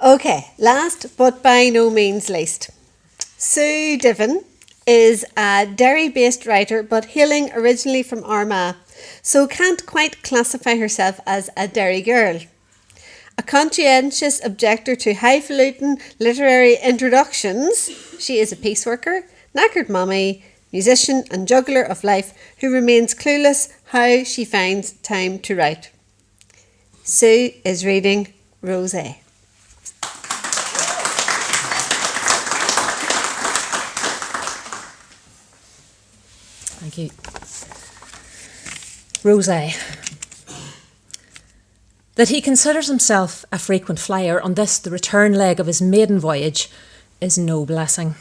Okay, last but by no means least. Sue Divin is a Derry-based writer but hailing originally from Armagh, so can't quite classify herself as a Derry girl. A conscientious objector to highfalutin literary introductions, she is a peace worker, knackered mummy, musician and juggler of life who remains clueless how she finds time to write. Sue is reading Rosé. Thank you. Rosé. That he considers himself a frequent flyer on this, the return leg of his maiden voyage, is no blessing.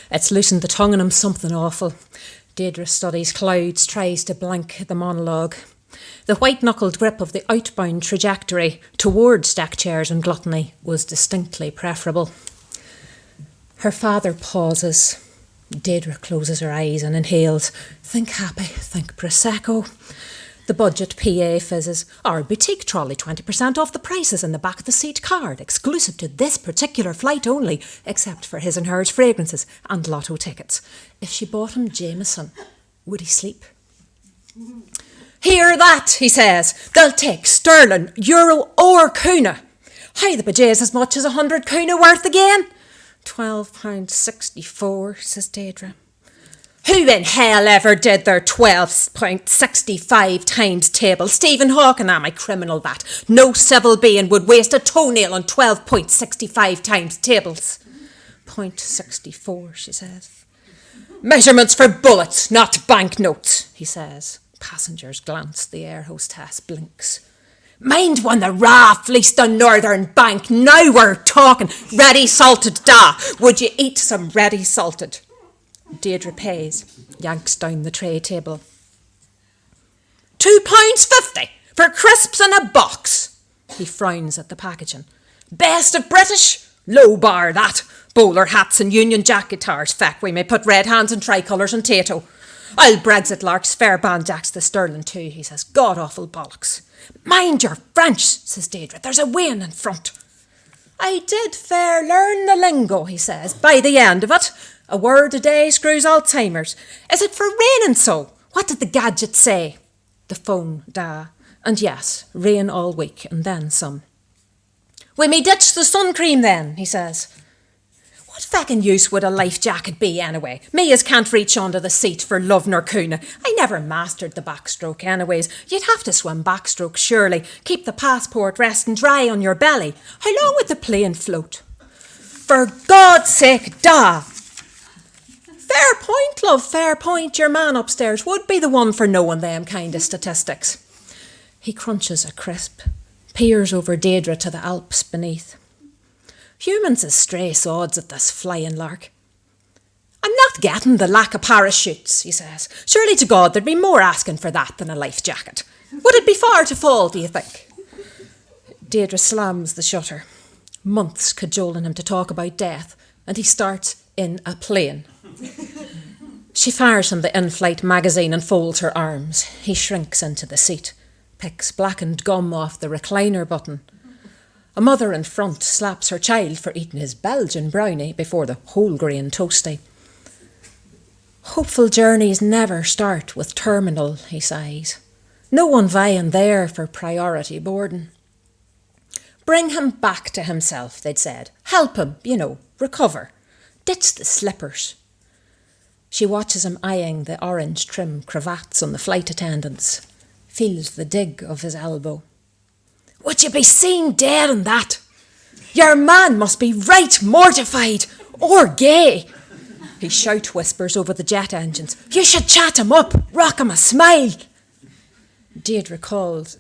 It's loosened the tongue in him something awful. Deirdre studies clouds, tries to blank the monologue. The white-knuckled grip of the outbound trajectory towards deck chairs and gluttony was distinctly preferable. Her father pauses. Deirdre closes her eyes and inhales. Think happy, think Prosecco. The budget PA fizzes. Our boutique trolley, 20% off the prices in the back of the seat card, exclusive to this particular flight only, except for his and hers fragrances and lotto tickets. If she bought him Jameson, would he sleep? Hear that, he says. They'll take sterling, euro or kuna. How the bejesus as much as 100 kuna worth again? £12.64, says Deirdre. Who in hell ever did their £12.65 times table? Stephen Hawking, my criminal that. No civil being would waste a toenail on 12.65 times tables. .64, she says. Measurements for bullets, not banknotes, he says. Passengers glance, the air hostess blinks. Mind when the RAF fleeced the Northern Bank, now we're talking. Ready salted da, would you eat some ready salted? Deirdre pays, yanks down the tray table. £2.50 for crisps in a box. He frowns at the packaging. Best of British? Low bar that. Bowler hats and Union Jack guitars. Feck, we may put red hands and tricolours and tato. I'll Brexit larks, fair banjacks the sterling too, he says. God awful bollocks. Mind your French, says Deirdre. There's a win in front. I did fair learn the lingo, he says, by the end of it. A word a day screws Alzheimer's. Is it for raining so? What did the gadget say? The phone, da. And yes, rain all week and then some. We may ditch the sun cream then, he says. What feckin' use would a life jacket be anyway? Me as can't reach under the seat for love nor kuna. I never mastered the backstroke anyways. You'd have to swim backstroke surely. Keep the passport resting dry on your belly. How long would the plane float? For God's sake, da! Fair point, love, fair point. Your man upstairs would be the one for knowing them kind of statistics. He crunches a crisp, peers over Deirdre to the Alps beneath. Humans is stray sods at this flying lark. I'm not getting the lack of parachutes, he says. Surely to God there'd be more asking for that than a life jacket. Would it be far to fall, do you think? Deirdre slams the shutter. Months cajoling him to talk about death, and he starts in a plane. She fires him the in-flight magazine and folds her arms. He shrinks into the seat, picks blackened gum off the recliner button. A mother in front slaps her child for eating his Belgian brownie before the whole grain toasty. Hopeful journeys never start with terminal, he sighs. No one vying there for priority boarding. Bring him back to himself, they'd said. Help him, recover. Ditch the slippers. She watches him eyeing the orange trim cravats on the flight attendants, feels the dig of his elbow. Would you be seen dead in that? Your man must be right mortified, or gay. He shout whispers over the jet engines. You should chat him up, rock him a smile. Deirdre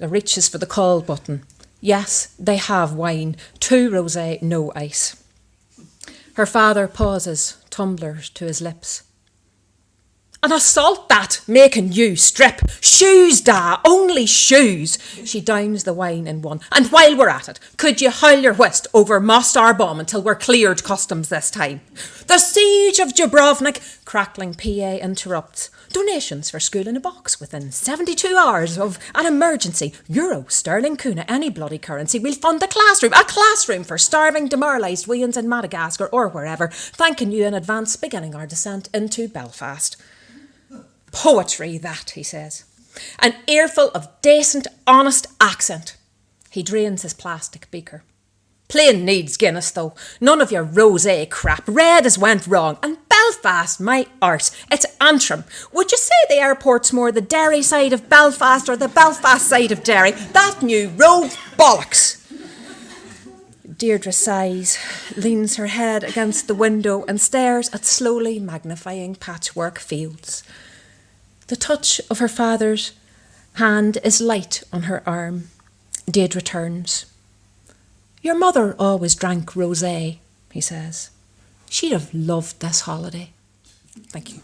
reaches for the call button. Yes, they have wine. 2 rosé, no ice. Her father pauses, tumblers to his lips. An assault that, making you strip. Shoes, da, only shoes. She downs the wine in one. And while we're at it, could you howl your whist over Mostar bomb until we're cleared customs this time? The siege of Dubrovnik, crackling PA interrupts. Donations for school in a box within 72 hours of an emergency. Euro, sterling, kuna, any bloody currency. We'll fund a classroom for starving, demoralised weans in Madagascar or wherever. Thanking you in advance, beginning our descent into Belfast. Poetry, that, he says. An earful of decent, honest accent. He drains his plastic beaker. Plain needs Guinness, though. None of your rosé crap. Red as went wrong. And Belfast, my arse. It's Antrim. Would you say the airport's more the Derry side of Belfast or the Belfast side of Derry? That new road bollocks. Deirdre sighs, leans her head against the window and stares at slowly magnifying patchwork fields. The touch of her father's hand is light on her arm. Deirdre turns. Your mother always drank rosé, he says. She'd have loved this holiday. Thank you.